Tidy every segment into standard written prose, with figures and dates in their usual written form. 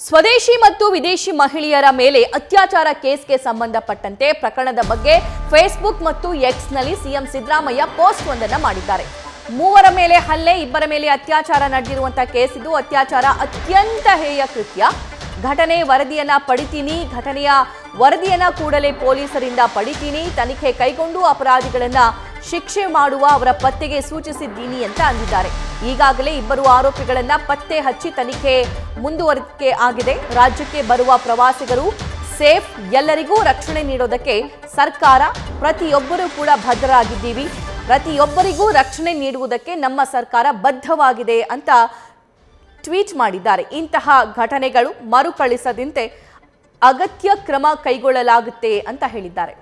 ಸ್ವದೇಶಿ ಮತ್ತು ವಿದೇಶಿ ಮಹಿಳೆಯರ ಮೇಲೆ ಅತ್ಯಾಚಾರ ಕೇಸ್ಗೆ ಸಂಬಂಧಪಟ್ಟಂತೆ ಪ್ರಕರಣದ ಬಗ್ಗೆ ಫೇಸ್ಬುಕ್ ಮತ್ತು ಎಕ್ಸ್ನಲ್ಲಿ ಸಿಎಂ ಸಿದ್ದರಾಮಯ್ಯ ಪೋಸ್ಟ್ ಒಂದನ್ನು ಮಾಡಿದ್ದಾರೆ. ಮೂವರ ಮೇಲೆ ಹಲ್ಲೆ, ಇಬ್ಬರ ಮೇಲೆ ಅತ್ಯಾಚಾರ ನಡೆದಿರುವಂತಹ ಕೇಸ್ ಇದು. ಅತ್ಯಾಚಾರ ಅತ್ಯಂತ ಹೇಯ ಕೃತ್ಯ. ಘಟನೆ ವರದಿಯನ್ನ ಪಡಿತೀನಿ, ಘಟನೆಯ ವರದಿಯನ್ನ ಕೂಡಲೇ ಪೊಲೀಸರಿಂದ ಪಡಿತೀನಿ, ತನಿಖೆ ಕೈಗೊಂಡು ಅಪರಾಧಿಗಳನ್ನ ಶಿಕ್ಷೆ ಮಾಡುವ ಅವರ ಪತ್ತೆಗೆ ಸೂಚಿಸಿದ್ದೀನಿ ಅಂತ ಅಂದಿದ್ದಾರೆ. ಈಗಾಗಲೇ ಇಬ್ಬರು ಆರೋಪಿಗಳನ್ನ ಪತ್ತೆ ಹಚ್ಚಿ ತನಿಖೆ ಮುಂದುವರಿಕೆ ಆಗಿದೆ. ರಾಜ್ಯಕ್ಕೆ ಬರುವ ಪ್ರವಾಸಿಗರು ಸೇಫ್, ಎಲ್ಲರಿಗೂ ರಕ್ಷಣೆ ನೀಡೋದಕ್ಕೆ ಸರ್ಕಾರ ಪ್ರತಿಯೊಬ್ಬರೂ ಕೂಡ ಭದ್ರರಾಗಿದ್ದೀವಿ, ಪ್ರತಿಯೊಬ್ಬರಿಗೂ ರಕ್ಷಣೆ ನೀಡುವುದಕ್ಕೆ ನಮ್ಮ ಸರ್ಕಾರ ಬದ್ಧವಾಗಿದೆ ಅಂತ ಟ್ವೀಟ್ ಮಾಡಿದ್ದಾರೆ. ಇಂತಹ ಘಟನೆಗಳು ಮರುಕಳಿಸದಂತೆ ಅಗತ್ಯ ಕ್ರಮ ಕೈಗೊಳ್ಳಲಾಗುತ್ತೆ ಅಂತ ಹೇಳಿದ್ದಾರೆ.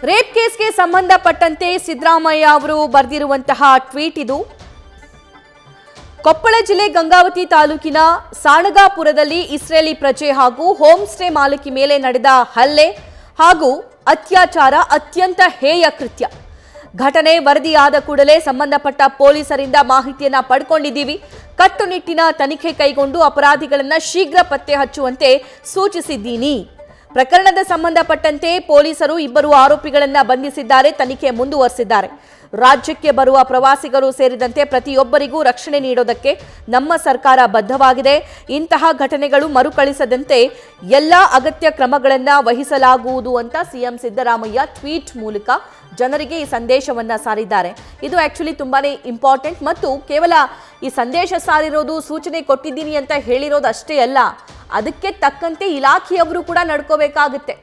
ರೇಪ್ ಕೇಸ್ಗೆ ಸಂಬಂಧಪಟ್ಟಂತೆ ಸಿದ್ದರಾಮಯ್ಯ ಅವರು ಬರೆದಿರುವಂತಹ ಟ್ವೀಟ್ ಇದು. ಕೊಪ್ಪಳ ಜಿಲ್ಲೆ ಗಂಗಾವತಿ ತಾಲೂಕಿನ ಸಾಣಗಾಪುರದಲ್ಲಿ ಇಸ್ರೇಲಿ ಪ್ರಜೆ ಹಾಗೂ ಹೋಮ್ ಸ್ಟೇ ಮಾಲಕಿ ಮೇಲೆ ನಡೆದ ಹಲ್ಲೆ ಹಾಗೂ ಅತ್ಯಾಚಾರ ಅತ್ಯಂತ ಹೇಯ ಕೃತ್ಯ. ಘಟನೆ ವರದಿಯಾದ ಕೂಡಲೇ ಸಂಬಂಧಪಟ್ಟ ಪೊಲೀಸರಿಂದ ಮಾಹಿತಿಯನ್ನ ಪಡ್ಕೊಂಡಿದ್ದೀವಿ. ಕಟ್ಟುನಿಟ್ಟಿನ ತನಿಖೆ ಕೈಗೊಂಡು ಅಪರಾಧಿಗಳನ್ನ ಶೀಘ್ರ ಪತ್ತೆ ಹಚ್ಚುವಂತೆ ಸೂಚಿಸಿದ್ದೀನಿ. ಪ್ರಕರಣದ ಸಂಬಂಧಪಟ್ಟಂತೆ ಪೊಲೀಸರು ಇಬ್ಬರು ಆರೋಪಿಗಳನ್ನ ಬಂಧಿಸಿದ್ದಾರೆ, ತನಿಖೆ ಮುಂದುವರೆಸಿದ್ದಾರೆ. ರಾಜ್ಯಕ್ಕೆ ಬರುವ ಪ್ರವಾಸಿಗರು ಸೇರಿದಂತೆ ಪ್ರತಿಯೊಬ್ಬರಿಗೂ ರಕ್ಷಣೆ ನೀಡೋದಕ್ಕೆ ನಮ್ಮ ಸರ್ಕಾರ ಬದ್ಧವಾಗಿದೆ. ಇಂತಹ ಘಟನೆಗಳು ಮರುಕಳಿಸದಂತೆ ಎಲ್ಲ ಅಗತ್ಯ ಕ್ರಮಗಳನ್ನು ವಹಿಸಲಾಗುವುದು ಅಂತ ಸಿಎಂ ಸಿದ್ದರಾಮಯ್ಯ ಟ್ವೀಟ್ ಮೂಲಕ ಜನರಿಗೆ ಈ ಸಂದೇಶವನ್ನ ಸಾರಿದ್ದಾರೆ. ಇದು ಆಕ್ಚುಲಿ ತುಂಬಾನೇ ಇಂಪಾರ್ಟೆಂಟ್. ಮತ್ತು ಕೇವಲ ಈ ಸಂದೇಶ ಸಾರಿರೋದು, ಸೂಚನೆ ಕೊಟ್ಟಿದ್ದೀನಿ ಅಂತ ಹೇಳಿರೋದು ಅಷ್ಟೇ ಅಲ್ಲ, ಅದಕ್ಕೆ ತಕ್ಕಂತೆ ಇಲಾಖೆಯವರು ಕೂಡ ನಡ್ಕೋಬೇಕಾಗುತ್ತೆ.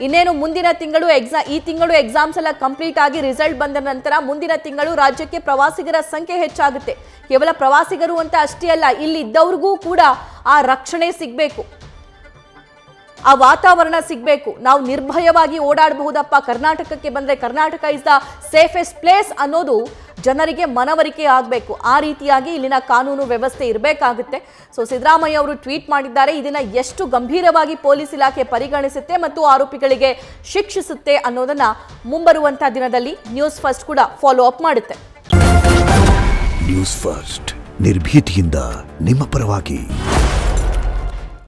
ಇನ್ನೇನು ಮುಂದಿನ ತಿಂಗಳು ಈ ತಿಂಗಳು ಎಕ್ಸಾಮ್ಸ್ ಎಲ್ಲ ಕಂಪ್ಲೀಟ್ ಆಗಿ ರಿಸಲ್ಟ್ ಬಂದ ನಂತರ ಮುಂದಿನ ತಿಂಗಳು ರಾಜ್ಯಕ್ಕೆ ಪ್ರವಾಸಿಗರ ಸಂಖ್ಯೆ ಹೆಚ್ಚಾಗುತ್ತೆ. ಕೇವಲ ಪ್ರವಾಸಿಗರು ಅಂತ ಅಷ್ಟೇ ಅಲ್ಲ, ಇಲ್ಲಿ ಇದ್ದವ್ರಿಗೂ ಕೂಡ ಆ ರಕ್ಷಣೆ ಸಿಗಬೇಕು, ಆ ವಾತಾವರಣ ಸಿಗಬೇಕು. ನಾವು ನಿರ್ಭಯವಾಗಿ ಓಡಾಡಬಹುದಪ್ಪ, ಕರ್ನಾಟಕಕ್ಕೆ ಬಂದರೆ Karnataka is the safest place ಅನ್ನೋದು ಜನರಿಗೆ ಮನವರಿಕೆ ಆಗಬೇಕು. ಆ ರೀತಿಯಾಗಿ ಇಲ್ಲಿನ ಕಾನೂನು ವ್ಯವಸ್ಥೆ ಇರಬೇಕಾಗುತ್ತೆ. ಸೊ ಸಿದ್ದರಾಮಯ್ಯ ಅವರು ಟ್ವೀಟ್ ಮಾಡಿದ್ದಾರೆ. ಇದನ್ನ ಎಷ್ಟು ಗಂಭೀರವಾಗಿ ಪೊಲೀಸ್ ಇಲಾಖೆ ಪರಿಗಣಿಸುತ್ತೆ ಮತ್ತು ಆರೋಪಿಗಳಿಗೆ ಶಿಕ್ಷಿಸುತ್ತೆ ಅನ್ನೋದನ್ನ ಮುಂಬರುವಂತಹ ದಿನದಲ್ಲಿ ನ್ಯೂಸ್ ಫಸ್ಟ್ ಕೂಡ ಫಾಲೋ ಅಪ್ ಮಾಡುತ್ತೆ. ನ್ಯೂಸ್ ಫಸ್ಟ್ ನಿರ್ಭೀತಿಯಿಂದ ನಿಮ್ಮ ಪರವಾಗಿ.